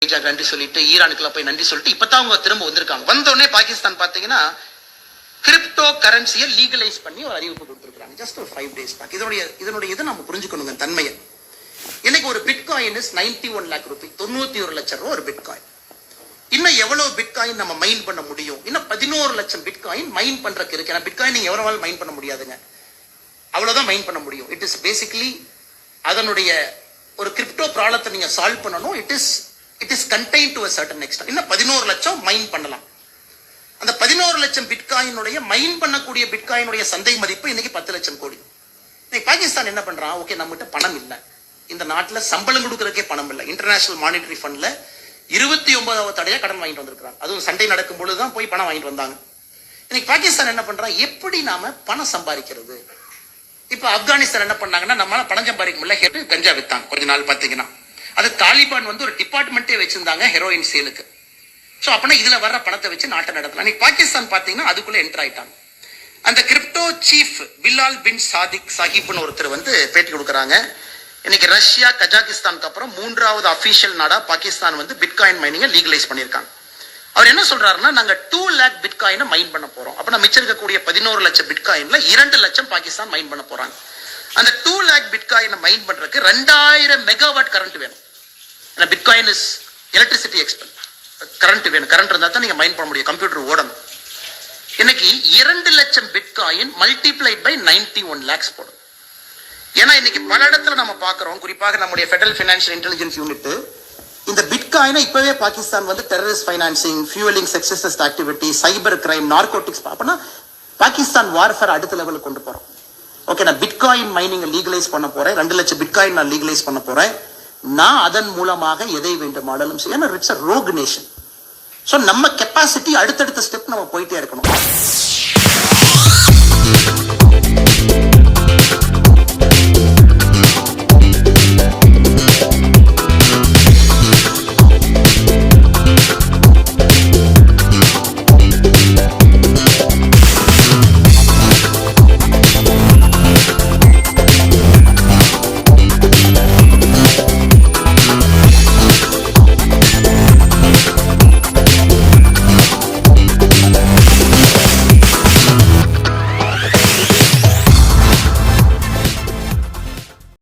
நன்றி சொல்லிட்டு ஈரானுக்குள்ள போய் நன்றி சொல்லிட்டு இப்பதான் அவங்க திரும்ப வந்திருக்காங்க. வந்தோடனே பாகிஸ்தான் பாத்தீங்கன்னா கிரிப்டோ கரன்சியை லீகலைஸ் பண்ணி ஒரு அறிவிப்பு கொடுத்துருக்காங்க. ஜஸ்ட் ஒரு 5 days பேக். இதனுடைய இதை நம்ம புரிஞ்சுக்கணுங்க தன்மையை. இன்னைக்கு ஒரு பிட்காயின் இஸ் 91 lakh rupees, 91 லட்சம் ரூபாய் ஒரு பிட்காயின். இன்னும் எவ்வளவு பிட்காயின் நம்ம மைன் பண்ண முடியும்? இன்னும் 11 லட்சம் பிட்காயின் மைன் பண்றதுக்கு இருக்கு. ஏன்னா பிட்காயின் நீங்க எவ்வளவு மைன் பண்ண முடியாதுங்க, அவ்வளவுதான் மைன் பண்ண முடியும். இட் இஸ் பேசிக்கலி அதனுடைய ஒரு கிரிப்டோ ப்ராப்ளத்தை நீங்க சால்வ் பண்ணணும். It is contained to a certain extent. இன்னும் 11 லட்சம் மைன் பண்ணலாம். அந்த 11 லட்சம் பிட்காயினுடைய மைன் பண்ணக்கூடிய பிட்காயினுடைய சந்தை மதிப்பு இன்னைக்கு 10 லட்சம் கோடி. இன்னைக்கு பாகிஸ்தான் என்ன பண்றான்? ஓகே, நம்மகிட்ட பணம் இல்லை, இந்த நாட்டில் சம்பளம் கொடுக்கறதுக்கே பணம் இல்லை. இன்டர்நேஷனல் மானிட்டரி ஃபண்ட்ல 29வது தடையா கடன் வாங்கிட்டு வந்திருக்கிறாங்க. அதுவும் சண்டை நடக்கும் பொழுதுதான் போய் பணம் வாங்கிட்டு வந்தாங்க. இன்னைக்கு பாகிஸ்தான் என்ன பண்றான்? எப்படி நாம பணம் சம்பாதிக்கிறது? இப்ப ஆப்கானிஸ்தான் என்ன பண்ணாங்கன்னா, நம்மளால பணம் சம்பாதிக்க முடியல, கஞ்சா வித்தாங்க. கொஞ்ச நாள் பாத்தீங்கன்னா அது தாலிபான் வந்து ஒரு டிபார்ட்மெண்ட்டே வச்சிருந்தாங்க ஹெரோயின் சேலுக்கு. ஸோ அப்படின்னா இதுல வர்ற பணத்தை வச்சு நாட்டை நடத்தலாம். இன்னைக்கு பாகிஸ்தான் பாத்தீங்கன்னா அதுக்குள்ள என்டர் ஆயிட்டாங்க. அந்த கிரிப்டோ சீஃப் பிலால் பின் சாஹிப்னு ஒருத்தர் வந்து பேட்டி கொடுக்குறாங்க. இன்னைக்கு ரஷ்யா கஜாகிஸ்தானுக்கு அப்புறம் 3வது அபிஷியல் நாடா பாகிஸ்தான் வந்து பிட்காயின் மைனிங்கை லீகலைஸ் பண்ணியிருக்காங்க. அவர் என்ன சொல்றாருன்னா, நாங்க 2 lakh பிட்காயினை மைன் பண்ண போறோம். அப்ப நம்ம மிச்சம் இருக்கக்கூடிய 11 லட்சம் பிட்காயின்ல 2 லட்சம் பாகிஸ்தான் மைன் பண்ண போறாங்க. அந்த 2 lakh பிட்காயினை மைன் பண்றதுக்கு 2000 மெகாவாட் கரண்ட் வேணும். Bitcoin is electricity expense, current வேணும். கரண்ட் இருந்தா தான் நீங்க மைன் பண்ண முடியும், கம்ப்யூட்டர் ஓடணும். இன்னைக்கு 2 லட்சம் பிட்காயின் மல்டிப்ளைட் பை 91 lakhs போடும். ஏன்னா இன்னைக்கு பல இடத்துல நம்ம பாக்குறோம், குறிப்பாக நம்முடைய ஃபெடரல் ஃபினான்ஷியல் இன்டெலிஜென்ஸ் யூனிட் இந்த பிட்காயினை இப்பவே பாகிஸ்தான் வந்து terrorist financing, fuelling sexist activity, cyber crime, narcotics, அப்படின்னா பாகிஸ்தான் வார்ஃபேர் அடுத்த லெவலுக்கு கொண்டு போறோம். ஓகே, நான் பிட்காயின் மைனிங் லீகலைஸ் பண்ண போறேன், 2 லட்சம் பிட்காயின் நான் லீகலைஸ் பண்ண போறேன். நான் அதன் மூலமாக எதை வேண்டுமானாலும் செய்ய. It's a rogue nation. So நம்ம கெப்பாசிட்டி அடுத்தடுத்த ஸ்டெப் நம்ம போயிட்டே இருக்கணும்.